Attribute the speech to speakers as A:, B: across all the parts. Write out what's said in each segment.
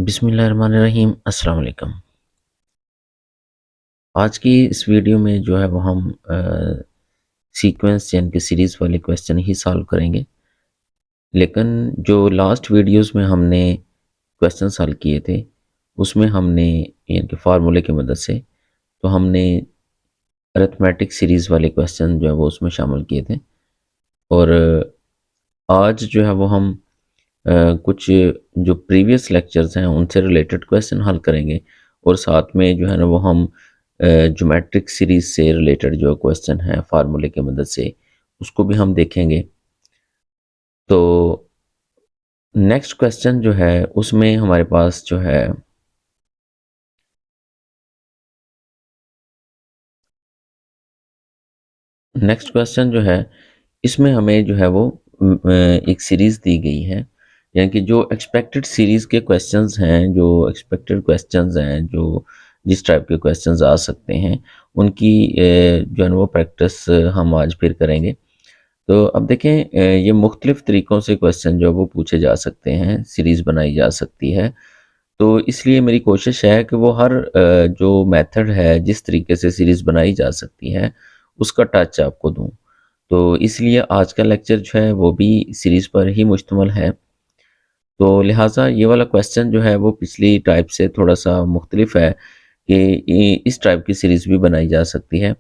A: बिस्मिल्लाहिर्रहमानिर्रहीम अस्सलाम वालेकुम। आज की इस वीडियो में जो है वो हम सीक्वेंस यानी कि सीरीज़ वाले क्वेश्चन ही सॉल्व करेंगे। लेकिन जो लास्ट वीडियोस में हमने क्वेश्चन सॉल्व किए थे, उसमें हमने यानी कि फार्मूले की मदद से तो हमने अरिथमेटिक सीरीज़ वाले क्वेश्चन जो है वो उसमें शामिल किए थे। और आज जो है वो हम कुछ जो प्रीवियस लेक्चर्स हैं उनसे रिलेटेड क्वेश्चन हल करेंगे और साथ में जो है ना वो हम ज्योमेट्रिक सीरीज से रिलेटेड जो क्वेश्चन है फार्मूले की मदद से उसको भी हम देखेंगे। तो नेक्स्ट क्वेश्चन जो है उसमें हमारे पास जो है नेक्स्ट क्वेश्चन जो है इसमें हमें जो है वो एक सीरीज दी गई है, यानी कि जो एक्सपेक्टेड सीरीज के क्वेश्चंस हैं, जो एक्सपेक्टेड क्वेश्चंस हैं, जो जिस टाइप के क्वेश्चंस आ सकते हैं उनकी जो है ना वो प्रैक्टिस हम आज फिर करेंगे। तो अब देखें, ये मुख्तलिफ तरीक़ों से क्वेश्चन जो है वो पूछे जा सकते हैं, सीरीज़ बनाई जा सकती है। तो इसलिए मेरी कोशिश है कि वो हर जो मेथड है, जिस तरीके से सीरीज़ बनाई जा सकती है, उसका टच आपको दूँ। तो इसलिए आज का लेक्चर जो है वो भी सीरीज़ पर ही मुश्तमिल है। तो लिहाजा ये वाला क्वेश्चन जो है वो पिछली टाइप से थोड़ा-सा मुख्तलिफ है कि इस टाइप की सीरीज़ भी बनाई जा सकती है।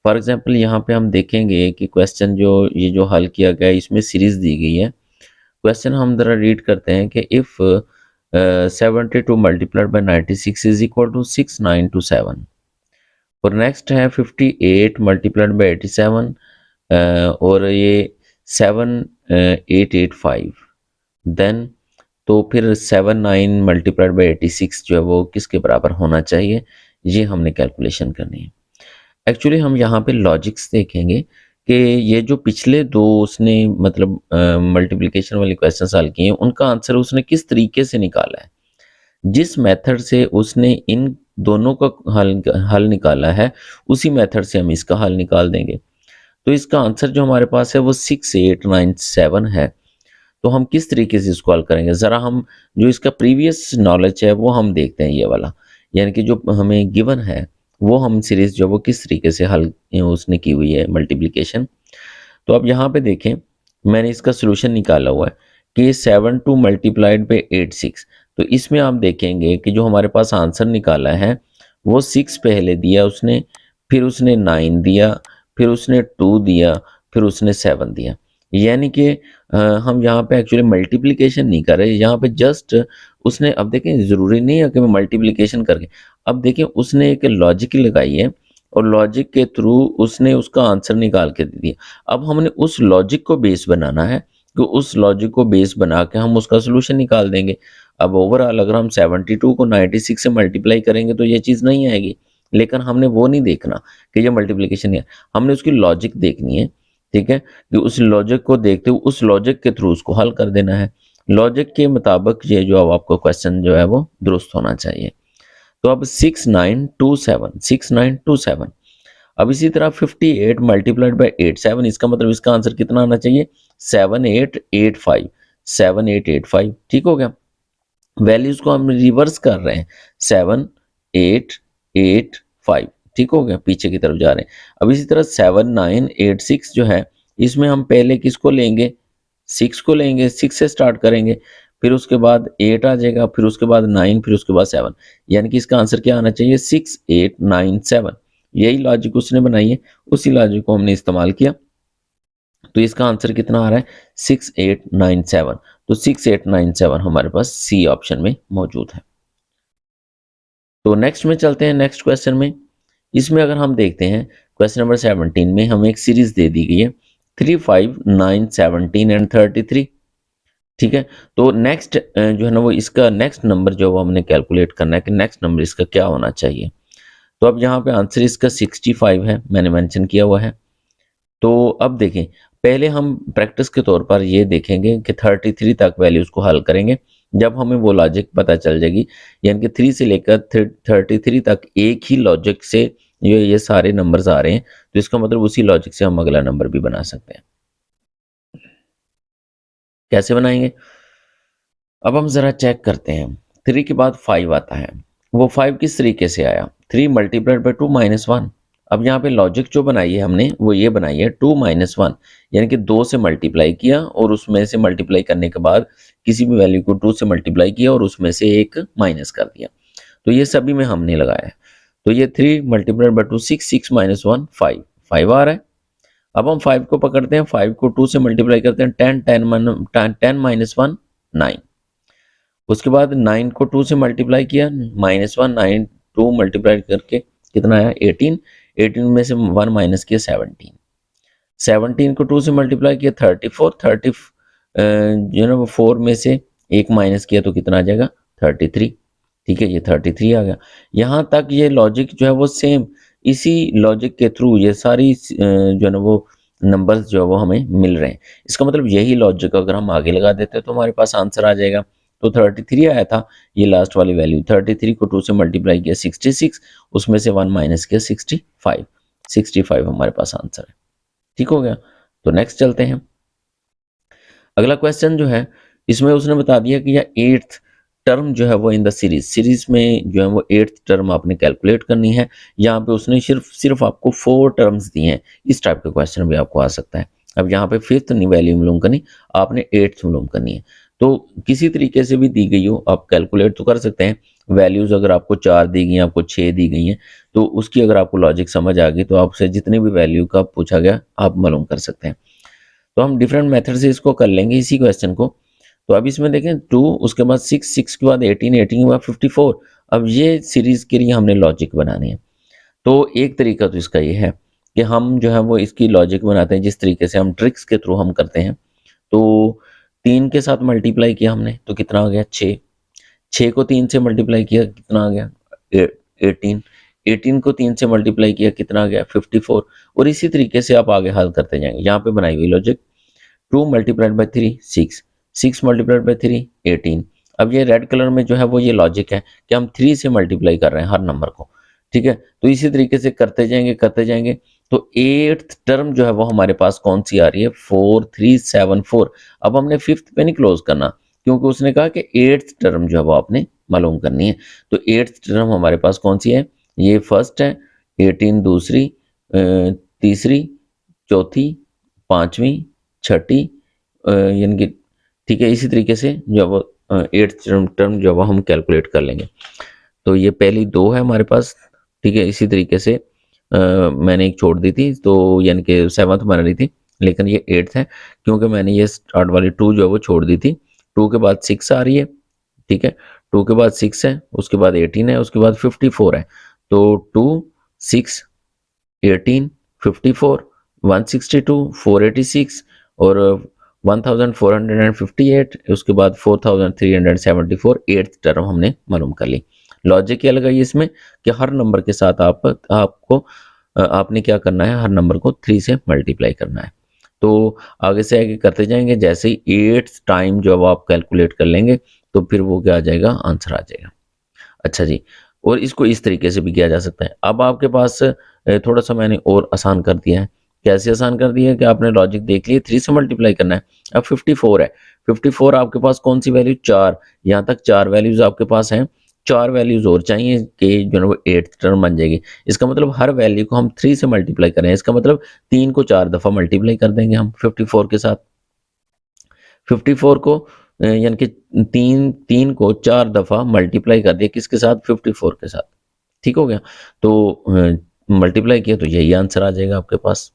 A: फॉर एग्ज़ाम्पल यहाँ पे हम देखेंगे कि क्वेश्चन जो ये जो हल किया गया है इसमें सीरीज़ दी गई है। क्वेश्चन हम ज़रा रीड करते हैं कि if 72 multiplied by 96 is equal to 6927। और नेक्स्ट है 58 मल्टीप्लाइड बाय 87 और ये 7885। देन तो फिर 79 मल्टीप्लाइड बाय 86 जो है वो किसके बराबर होना चाहिए, ये हमने कैलकुलेशन करनी है। एक्चुअली हम यहाँ पे लॉजिक्स देखेंगे कि ये जो पिछले दो उसने मतलब मल्टीप्लिकेशन वाले क्वेश्चन सॉल्व किए हैं उनका आंसर उसने किस तरीके से निकाला है। जिस मेथड से उसने इन दोनों का हल हल निकाला है उसी मेथड से हम इसका हल निकाल देंगे। तो इसका आंसर जो हमारे पास है वो 6897 है। तो हम किस तरीके से इसको हल करेंगे, ज़रा हम जो इसका प्रीवियस नॉलेज है वो हम देखते हैं, ये वाला यानी कि जो हमें गिवन है वो हम सीरीज़ जो वो किस तरीके से हल उसने की हुई है मल्टीप्लिकेशन। तो अब यहाँ पे देखें, मैंने इसका सोल्यूशन निकाला हुआ है कि 72 मल्टीप्लाइड बाय 86। तो इसमें आप देखेंगे कि जो हमारे पास आंसर निकाला है वो 6 पहले दिया उसने, फिर उसने 9 दिया, फिर उसने 2 दिया, फिर उसने 7 दिया। यानी कि हम यहाँ पे एक्चुअली मल्टीप्लिकेशन नहीं कर रहे, यहाँ पे जस्ट उसने, अब देखें ज़रूरी नहीं है कि मैं मल्टीप्लिकेशन करके, अब देखें उसने एक लॉजिक लगाई है और लॉजिक के थ्रू उसने उसका आंसर निकाल के दे दिया। अब हमने उस लॉजिक को बेस बनाना है कि उस लॉजिक को बेस बना के हम उसका सॉल्यूशन निकाल देंगे। अब ओवरऑल अगर हम 72 को 96 से मल्टीप्लाई करेंगे तो ये चीज़ नहीं आएगी, लेकिन हमने वो नहीं देखना कि ये मल्टीप्लिकेशन है, हमने उसकी लॉजिक देखनी है। ठीक है, कि उस लॉजिक को देखते हुए उस लॉजिक के थ्रू उसको हल कर देना है। लॉजिक के मुताबिक ये जो अब आपका क्वेश्चन जो है वो दुरुस्त होना चाहिए। तो अब 6927 अब इसी तरह 58 मल्टीप्लाइड बाय 87, इसका मतलब इसका आंसर कितना आना चाहिए, 7885। 7885 ठीक हो गया। वैल्यूज को हम रिवर्स कर रहे हैं, 7885 ठीक हो गया, पीछे की तरफ जा रहे हैं। अब इसी तरह 7986 जो है इसमें हम पहले किसको लेंगे, 6 को लेंगे, 6 से स्टार्ट करेंगे, फिर उसके बाद 8 आ जाएगा, फिर उसके बाद 9, फिर उसके बाद 7। यानी कि इसका आंसर क्या आना चाहिए, 6897। यही लॉजिक उसने बनाई है, उसी लॉजिक को हमने इस्तेमाल किया। तो इसका आंसर कितना आ रहा है, 6897। तो 6897 हमारे पास सी ऑप्शन में मौजूद है। तो नेक्स्ट में चलते हैं, नेक्स्ट क्वेश्चन में। इसमें अगर हम देखते हैं क्वेश्चन नंबर 17 में हमें एक सीरीज दे दी गई है 3, 5, 9, 17 एंड 33। ठीक है, तो नेक्स्ट जो है ना वो इसका नेक्स्ट नंबर जो है वो हमने कैलकुलेट करना है कि नेक्स्ट नंबर इसका क्या होना चाहिए। तो अब यहाँ पे आंसर इसका 65 है, मैंने मेंशन किया हुआ है। तो अब देखें, पहले हम प्रैक्टिस के तौर पर ये देखेंगे कि 33 तक वैल्यूज़ को हल करेंगे। जब हमें वो लॉजिक पता चल जाएगी, यानी कि 3 से लेकर 33 तक एक ही लॉजिक से ये सारे नंबर्स आ रहे हैं, तो इसका मतलब उसी लॉजिक से हम अगला नंबर भी बना सकते हैं। कैसे बनाएंगे, अब हम ज़रा चेक करते हैं। 3 के बाद 5 आता है। वो 5 किस तरीके से आया? 3 मल्टीप्लाइड बाय 2 माइनस 1। अब यहाँ पे लॉजिक जो बनाई है हमने वो ये बनाई है 2 माइनस 1, यानी कि 2 से मल्टीप्लाई किया और उसमें से मल्टीप्लाई करने के बाद किसी भी वैल्यू को 2 से मल्टीप्लाई किया और उसमें से एक माइनस कर दिया। तो ये सभी में हमने लगाया है। तो ये 3 मल्टीप्लाइड बाय 2 6, 6 माइनस 1 5, 5 आ रहा है। अब हम 5 को पकड़ते हैं, 5 को 2 से मल्टीप्लाई करते हैं, 10, 10 माइनस 1 9। उसके बाद 9 को 2 से मल्टीप्लाई किया, माइनस 1 9, 2 मल्टीप्लाई करके कितना आया 18, 18 में से 1 माइनस किया 17, 17 को 2 से मल्टीप्लाई किया 34, 30 जो है वो 4 में से एक माइनस किया तो कितना आ जाएगा 33। ठीक है, ये 33 आ गया। यहाँ तक ये लॉजिक जो है वो सेम, इसी लॉजिक के थ्रू ये सारी जो है ना वो नंबर्स जो है वो हमें मिल रहे हैं। इसका मतलब यही लॉजिक अगर हम आगे लगा देते तो हमारे पास आंसर आ जाएगा। तो 33 आया था, ये लास्ट वाली वैल्यू 33 को 2 से मल्टीप्लाई किया 66, उसमें से 1 माइनस किया 65, 65 हमारे पास आंसर है। ठीक हो गया। तो नेक्स्ट चलते हैं। अगला क्वेश्चन जो है इसमें उसने बता दिया कि यह 8th टर्म जो है वो इन द सीरीज में जो है वो 8th टर्म आपने कैलकुलेट करनी है। यहाँ पे उसने सिर्फ आपको 4 टर्म्स दिए हैं। इस टाइप का क्वेश्चन भी आपको आ सकता है। अब यहाँ पे 5th नहीं वैल्यू मालूम करनी, आपने 8th मालूम करनी है। तो किसी तरीके से भी दी गई हो आप कैलकुलेट तो कर सकते हैं। वैल्यूज अगर आपको 4 दी गई हैं, आपको 6 दी गई हैं, तो उसकी अगर आपको लॉजिक समझ आ गई तो आपसे जितनी भी वैल्यू का पूछा गया आप मालूम कर सकते हैं। तो हम डिफरेंट मेथड से इसको कर लेंगे इसी क्वेश्चन को। तो अब इसमें देखें 2, उसके बाद 6, 6 के बाद 18, 18 के बाद 54। अब ये सीरीज के लिए हमने लॉजिक बनानी है। तो एक तरीका तो इसका ये है कि हम जो है वो इसकी लॉजिक बनाते हैं जिस तरीके से हम ट्रिक्स के थ्रू हम करते हैं। तो 3 के साथ मल्टीप्लाई किया हमने तो कितना आ गया 6, 6 को 3 से मल्टीप्लाई किया कितना आ गया 18, 18 को 3 से मल्टीप्लाई किया कितना आ गया 54। और इसी तरीके से आप आगे हल करते जाएंगे। यहाँ पे बनाई हुई logic 2 multiplied by 3 6, 6 multiplied by 3 18। अब ये रेड कलर में जो है वो ये लॉजिक है कि हम 3 से मल्टीप्लाई कर रहे हैं हर नंबर को। ठीक है, तो इसी तरीके से करते जाएंगे करते जाएंगे। तो 8th टर्म जो है वो हमारे पास कौन सी आ रही है 4 3 7 4। अब हमने 5th पे नहीं क्लोज करना क्योंकि उसने कहा कि 8th टर्म जो है वो आपने मालूम करनी है। तो 8th टर्म हमारे पास कौन सी है, ये फर्स्ट है, 18 दूसरी, तीसरी, चौथी, पांचवी, छठी, यानी कि ठीक है इसी तरीके से जो वो 8th टर्म जो वो हम कैलकुलेट कर लेंगे। तो ये पहली 2 है हमारे पास। ठीक है, इसी तरीके से मैंने एक छोड़ दी थी तो यानी कि 7th बना रही थी, लेकिन ये 8th है क्योंकि मैंने ये स्टार्ट वाली 2 जो है वो छोड़ दी थी। 2 के बाद 6 आ रही है। ठीक है, 2 के बाद 6 है, उसके बाद 18 है, उसके बाद 54 है। तो 2 6 18 54 162 486 और 1458, उसके बाद 4374 8th टर्म हमने मालूम कर ली। लॉजिक क्या लगाई इसमें कि हर नंबर के साथ आपको आपने क्या करना है, हर नंबर को 3 से मल्टीप्लाई करना है। तो आगे से आगे करते जाएंगे, जैसे ही 8th टाइम जो आप कैलकुलेट कर लेंगे तो फिर वो क्या आ जाएगा, आंसर आ जाएगा। अच्छा जी, और इसको इस तरीके से भी किया जा सकता है। अब आपके पास थोड़ा सा मैंने और आसान कर दिया है। कैसे आसान कर दिया है कि आपने लॉजिक देख लिया 3 से मल्टीप्लाई करना है। अब 54 है, 54 आपके पास कौन सी वैल्यू 4, यहाँ तक 4 वैल्यूज आपके पास हैं। 4 वैल्यूज और चाहिए कि जो है वो 8th टर्म बन जाएगी। इसका मतलब हर वैल्यू को हम 3 से मल्टीप्लाई करें, इसका मतलब 3 को 4 दफ़ा मल्टीप्लाई कर देंगे हम 54 के साथ। 54 को यानी कि 3 को 4 दफ़ा मल्टीप्लाई कर दिया किसके साथ, 54 के साथ। ठीक हो गया। तो मल्टीप्लाई किया तो यही आंसर आ जाएगा आपके पास।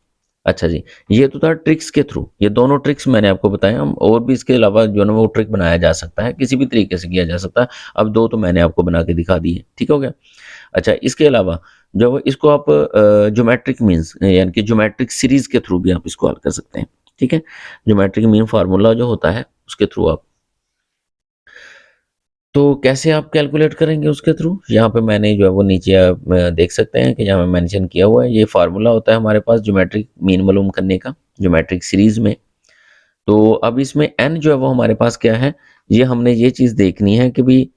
A: अच्छा जी, ये तो था ट्रिक्स के थ्रू। ये दोनों ट्रिक्स मैंने आपको बताया। हम और भी इसके अलावा जो है ना वो ट्रिक बनाया जा सकता है, किसी भी तरीके से किया जा सकता है। अब 2 तो मैंने आपको बना के दिखा दी है। ठीक हो गया। अच्छा, इसके अलावा जो इसको आप ज्योमेट्रिक मीन्स यानी कि ज्योमेट्रिक सीरीज के थ्रू भी आप इसको हल कर सकते हैं। ठीक है, ज्योमेट्रिक मीन फार्मूला जो होता है उसके थ्रू आप, तो कैसे आप कैलकुलेट करेंगे उसके थ्रू, यहाँ पे मैंने जो है वो नीचे आप देख सकते हैं कि यहाँ पे मेंशन किया हुआ है। ये फार्मूला होता है हमारे पास ज्योमेट्रिक मीन मालूम करने का ज्योमेट्रिक सीरीज में। तो अब इसमें n जो है वो हमारे पास क्या है, ये हमने ये चीज़ देखनी है कि भाई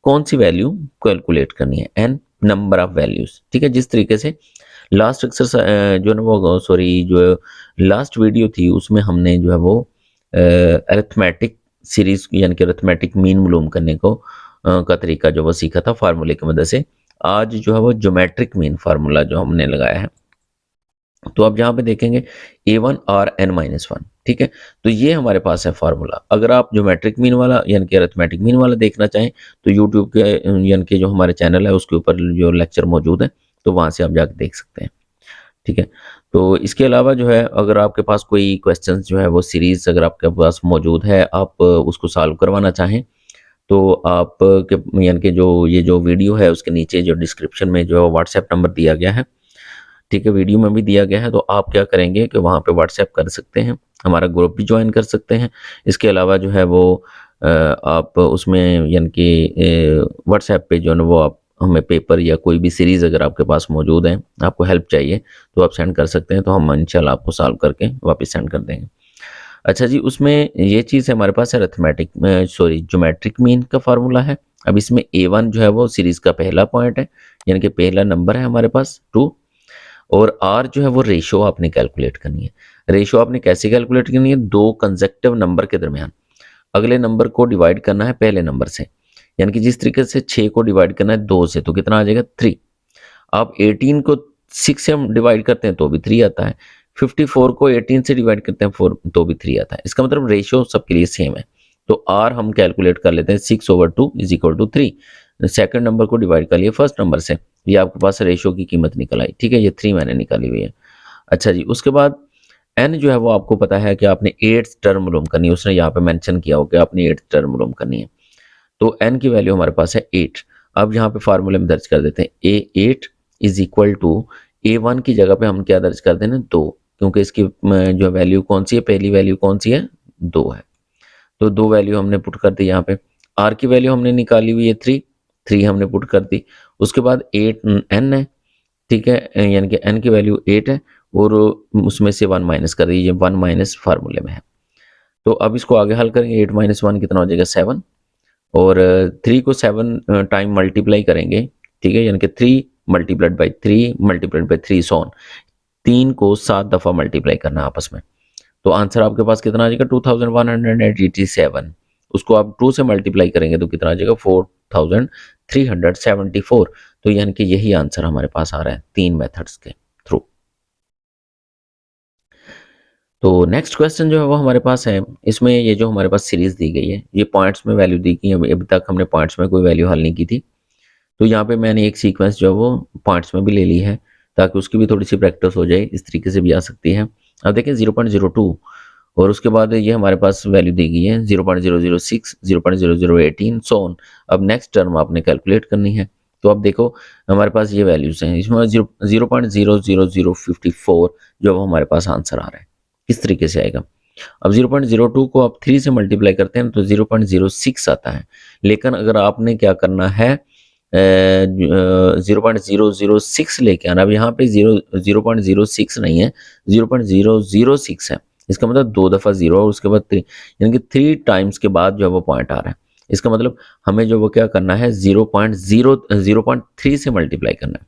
A: कौन सी वैल्यू कैलकुलेट करनी है, n नंबर ऑफ वैल्यूज। ठीक है, जिस तरीके से लास्ट एक्सरसाइज जो है वो सॉरी जो लास्ट वीडियो थी उसमें हमने जो है वो अरिथमेटिक सीरीज यानी कि अरिथमेटिक मीन मालूम करने को का तरीका जो वो सीखा था फार्मूले की मदद से। आज जो है वो ज्योमेट्रिक मीन फार्मूला जो हमने लगाया है। तो आप यहाँ पे देखेंगे A1 और n-1, ठीक है। तो ये हमारे पास है फार्मूला। अगर आप ज्योमेट्रिक मीन वाला यानी कि अरिथमेटिक मीन वाला देखना चाहें तो यूट्यूब के यानी कि जो हमारे चैनल है उसके ऊपर जो लेक्चर मौजूद है तो वहाँ से आप जाकर देख सकते हैं, ठीक है। तो इसके अलावा जो है अगर आपके पास कोई क्वेश्चंस जो है वो सीरीज अगर आपके पास मौजूद है, आप उसको सॉल्व करवाना चाहें तो आप के यानी कि जो ये जो वीडियो है उसके नीचे जो डिस्क्रिप्शन में जो व्हाट्सएप नंबर दिया गया है, ठीक है, वीडियो में भी दिया गया है, तो आप क्या करेंगे कि वहाँ पे व्हाट्सएप कर सकते हैं, हमारा ग्रुप भी ज्वाइन कर सकते हैं। इसके अलावा जो है वो आप उसमें यानी कि व्हाट्सएप पे जो है ना वो आप हमें पेपर या कोई भी सीरीज़ अगर आपके पास मौजूद है, आपको हेल्प चाहिए तो आप सेंड कर सकते हैं, तो हम इंशाल्लाह आपको सॉल्व करके वापस सेंड कर देंगे। अच्छा जी, उसमें ये चीज़ हमारे पास है अरिथमेटिक सॉरी ज्योमेट्रिक मीन का फार्मूला है। अब इसमें A1 जो है वो सीरीज़ का पहला पॉइंट है, यानी कि पहला नंबर है हमारे पास 2, और आर जो है वो रेशो आपने कैलकुलेट करनी है। रेशो आपने कैसे कैलकुलेट करनी है? दो कंसेक्टिव नंबर के दरमियान अगले नंबर को डिवाइड करना है पहले नंबर से, यानी कि जिस तरीके से 6 को डिवाइड करना है 2 से तो कितना आ जाएगा 3। आप 18 को 6 से हम डिवाइड करते हैं तो भी 3 आता है। 54 को 18 से डिवाइड करते हैं 4 तो भी 3 आता है। इसका मतलब रेशियो सबके लिए सेम है। तो आर हम कैलकुलेट कर लेते हैं 6/2 is equal to 3। Second number को डिवाइड कर लिया फर्स्ट नंबर से, ये आपके पास रेशियो की कीमत निकल आई, ठीक है, ये 3 मैंने निकाली हुई है। अच्छा जी, उसके बाद एन जो है वो आपको पता है कि आपने 8th टर्म मालूम करनी है, उसने यहाँ पे मेंशन किया हो कि आपने 8th टर्म मालूम करनी है। तो एन की वैल्यू हमारे पास है 8। अब यहाँ पे फार्मूले में दर्ज कर देते हैं A8 is equal to A1 की जगह पे हम क्या दर्ज कर देना 2, क्योंकि इसकी जो वैल्यू कौन सी है, पहली वैल्यू कौन सी है 2 है। तो 2 वैल्यू हमने पुट कर दी यहाँ पे। आर की वैल्यू हमने निकाली हुई है 3 हमने पुट कर दी। उसके बाद 8 एन है, ठीक है, यानी कि एन की वैल्यू 8 है और उसमें से 1 माइनस कर दीजिए, 1 माइनस फार्मूले में है। तो अब इसको आगे हल करेंगे, 8 माइनस 1 कितना हो जाएगा 7, और 3 को 7 टाइम मल्टीप्लाई करेंगे, ठीक है, यानी कि 3 multiplied by 3 multiplied by 3 so on. 3 को 7 दफ़ा मल्टीप्लाई करना आपस में, तो आंसर आपके पास कितना आ जाएगा 2187। उसको आप 2 से मल्टीप्लाई करेंगे तो कितना आ जाएगा 4374। तो यानी कि यही आंसर हमारे पास आ रहा है 3 मेथड्स के थ्रू। तो नेक्स्ट क्वेश्चन जो है वो हमारे पास है, इसमें ये जो हमारे पास सीरीज दी गई है ये पॉइंट्स में वैल्यू दी गई है, अभी तक हमने पॉइंट्स में कोई वैल्यू हल नहीं की थी। तो यहाँ पे मैंने एक सीक्वेंस जो है वो पॉइंट्स में भी ले ली है ताकि उसकी भी थोड़ी सी प्रैक्टिस हो जाए, इस तरीके से भी आ सकती है। अब देखें 0.02 और उसके बाद ये हमारे पास वैल्यू दी गई है 0.006, 0.0018 सो ऑन। अब नेक्स्ट टर्म आपने कैलकुलेट करनी है। तो अब देखो हमारे पास ये वैल्यूज़ हैं, इसमें 0.00054 जो अब हमारे पास आंसर आ रहा है, किस तरीके से आएगा। अब 0.02 को आप 3 से मल्टीप्लाई करते हैं तो 0.06 आता है, लेकिन अगर आपने क्या करना है 0.006 लेके आना। अब यहाँ पे 0.06 नहीं है, 0.006 है। इसका मतलब 2 दफ़ा 0 और उसके बाद 3, यानी कि 3 टाइम्स के बाद जो है वो पॉइंट आ रहा है। इसका मतलब हमें जो वो क्या करना है 0.3 से मल्टीप्लाई करना है।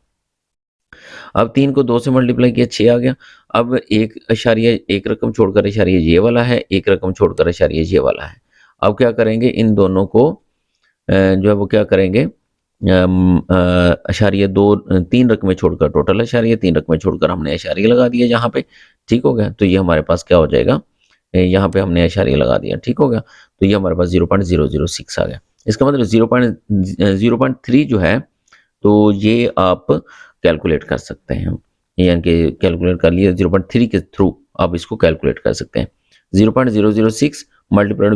A: अब 3 को 2 से मल्टीप्लाई किया 6 आ गया। अब एक रकम छोड़कर इशारिया ये वाला है, एक रकम छोड़कर इशारिया ये वाला है। अब क्या करेंगे इन दोनों को जो है वो क्या करेंगे अशारिया 2 3 रकमें छोड़कर टोटल अशारिया 3 रकमें छोड़कर हमने अशारिया लगा दिया यहाँ पे, ठीक हो गया। तो ये हमारे पास क्या हो जाएगा, यहाँ पे हमने अशारिया लगा दिया, ठीक हो गया। तो ये हमारे पास 0.006 आ गया। इसका मतलब 0.3 जो है तो ये आप कैलकुलेट कर सकते हैं, यानी कि कैलकुलेट कर लिए 0.3 के थ्रू आप इसको कैलकुलेट कर सकते हैं। 0.006 मल्टीप्लाइड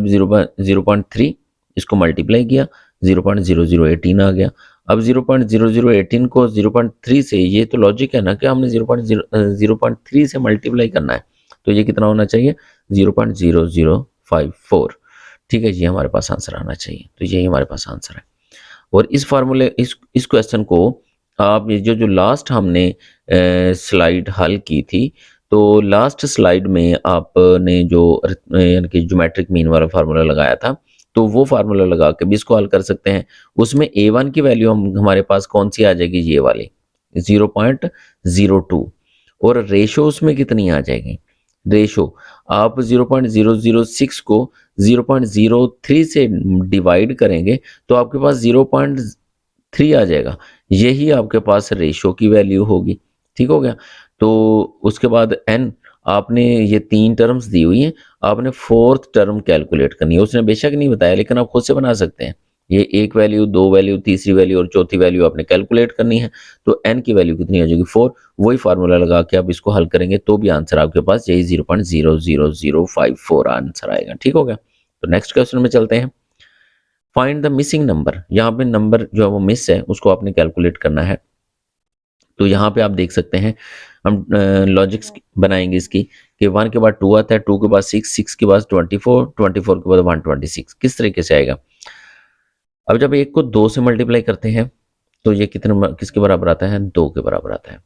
A: 0.3, इसको मल्टीप्लाई किया 0.0018 आ गया। अब 0.0018 को 0.3 से, ये तो लॉजिक है ना कि हमने 0.3 से मल्टीप्लाई करना है, तो ये कितना होना चाहिए 0.0054, ठीक है, ये हमारे पास आंसर आना चाहिए। तो यही हमारे पास आंसर है। और इस फार्मूले इस क्वेश्चन को आप ये जो लास्ट हमने स्लाइड हल की थी, तो लास्ट स्लाइड में आपने जो यानी कि ज्योमेट्रिक मीन वाला फार्मूला लगाया था, तो वो फार्मूला लगा के भी इसको हल कर सकते हैं। उसमें A1 की वैल्यू हमारे पास कौन सी आ जाएगी, ये वाली 0.02, और रेशो उसमें कितनी आ जाएगी, रेशो, आप 0.006 को 0.03 से डिवाइड करेंगे तो आपके पास 0.3 आ जाएगा। यही आपके पास रेशो की वैल्यू होगी। ठीक हो गया। तो उसके बाद एन, आपने ये 3 टर्म्स दी हुई हैं, आपने 4th टर्म कैलकुलेट करनी है। उसने बेशक नहीं बताया लेकिन आप खुद से बना सकते हैं। ये एक वैल्यू, 2 वैल्यू, तीसरी वैल्यू और चौथी वैल्यू आपने कैलकुलेट करनी है। तो एन की वैल्यू कितनी आ जाएगी? 4। वही फार्मूला लगा के आप इसको हल करेंगे तो भी आंसर आपके पास यही 0.00054 आंसर आएगा। ठीक हो गया। तो नेक्स्ट क्वेश्चन में चलते हैं। Find the missing number. यहाँ पे नंबर जो है वो मिस है, उसको आपने कैलकुलेट करना है। तो यहाँ पे आप देख सकते हैं, हम लॉजिक्स बनाएंगे इसकी कि 1 के बाद 2 आता है, 2 के बाद 6, 6 के बाद 24, 24 के बाद 126। किस तरीके से आएगा? अब जब एक को 2 से मल्टीप्लाई करते हैं तो ये कितने, किसके बराबर आता है? 2 के बराबर आता है।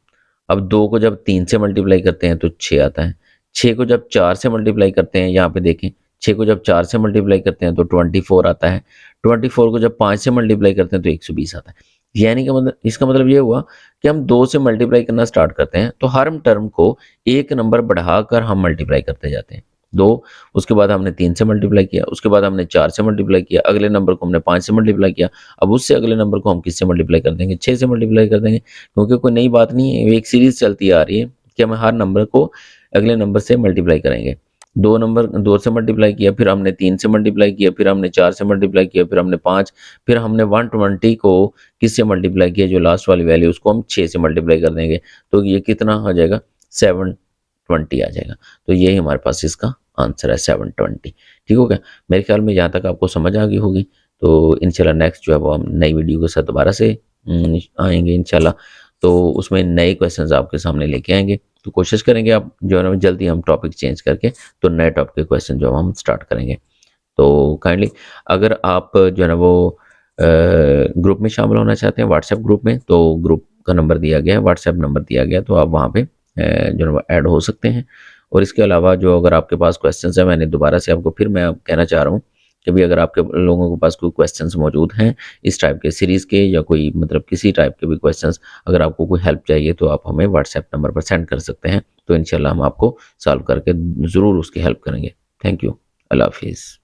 A: अब 2 को जब 3 से मल्टीप्लाई करते हैं तो 6 आता है। 6 को जब 4 से मल्टीप्लाई करते हैं, यहाँ पे देखें, 6 को जब 4 से मल्टीप्लाई करते हैं तो 24 आता है। 24 को जब 5 से मल्टीप्लाई करते हैं तो 120 आता है। यानी कि मतलब, इसका मतलब ये हुआ कि हम 2 से मल्टीप्लाई करना स्टार्ट करते हैं तो हर टर्म को एक नंबर बढ़ाकर हम मल्टीप्लाई करते जाते हैं। 2, उसके बाद हमने 3 से मल्टीप्लाई किया, उसके बाद हमने 4 से मल्टीप्लाई किया, अगले नंबर को हमने 5 से मल्टीप्लाई किया। अब उससे अगले नंबर को हम किससे मल्टीप्लाई कर देंगे? 6 से मल्टीप्लाई कर देंगे। क्योंकि कोई नई बात नहीं है, एक सीरीज चलती आ रही है कि हम हर नंबर को अगले नंबर से मल्टीप्लाई करेंगे। 2 से मल्टीप्लाई किया, फिर हमने 3 से मल्टीप्लाई किया, फिर हमने 4 से मल्टीप्लाई किया, फिर हमने 5, फिर हमने 120 को किससे मल्टीप्लाई किया? जो लास्ट वाली वैल्यू उसको हम 6 से मल्टीप्लाई कर देंगे। तो ये कितना आ जाएगा? 720 आ जाएगा। तो यही हमारे पास इसका आंसर है, 720। ठीक हो गया। मेरे ख्याल में यहाँ तक आपको समझ आ गई होगी। तो इंशाल्लाह नेक्स्ट जो है वो हम नई वीडियो के साथ दोबारा से आएंगे इंशाल्लाह। तो उसमें नए क्वेश्चंस आपके सामने लेके आएंगे। तो कोशिश करेंगे आप जो है ना जल्दी हम टॉपिक चेंज करके तो नए टॉपिक के क्वेश्चन जो हम स्टार्ट करेंगे। तो काइंडली अगर आप जो है ना वो ग्रुप में शामिल होना चाहते हैं, व्हाट्सएप ग्रुप में, तो ग्रुप का नंबर दिया गया है, व्हाट्सएप नंबर दिया गया है, तो आप वहाँ पे जो है वो ऐड हो सकते हैं। और इसके अलावा जो अगर आपके पास क्वेश्चंस हैं, मैंने दोबारा से आपको फिर मैं कहना चाह रहा हूँ कि भी अगर आपके लोगों के पास कोई क्वेश्चंस मौजूद हैं इस टाइप के सीरीज़ के, या कोई मतलब किसी टाइप के भी क्वेश्चंस, अगर आपको कोई हेल्प चाहिए तो आप हमें व्हाट्सएप नंबर पर सेंड कर सकते हैं। तो इंशाल्लाह हम आपको सॉल्व करके ज़रूर उसकी हेल्प करेंगे। Thank you. अल्लाह हाफिज़।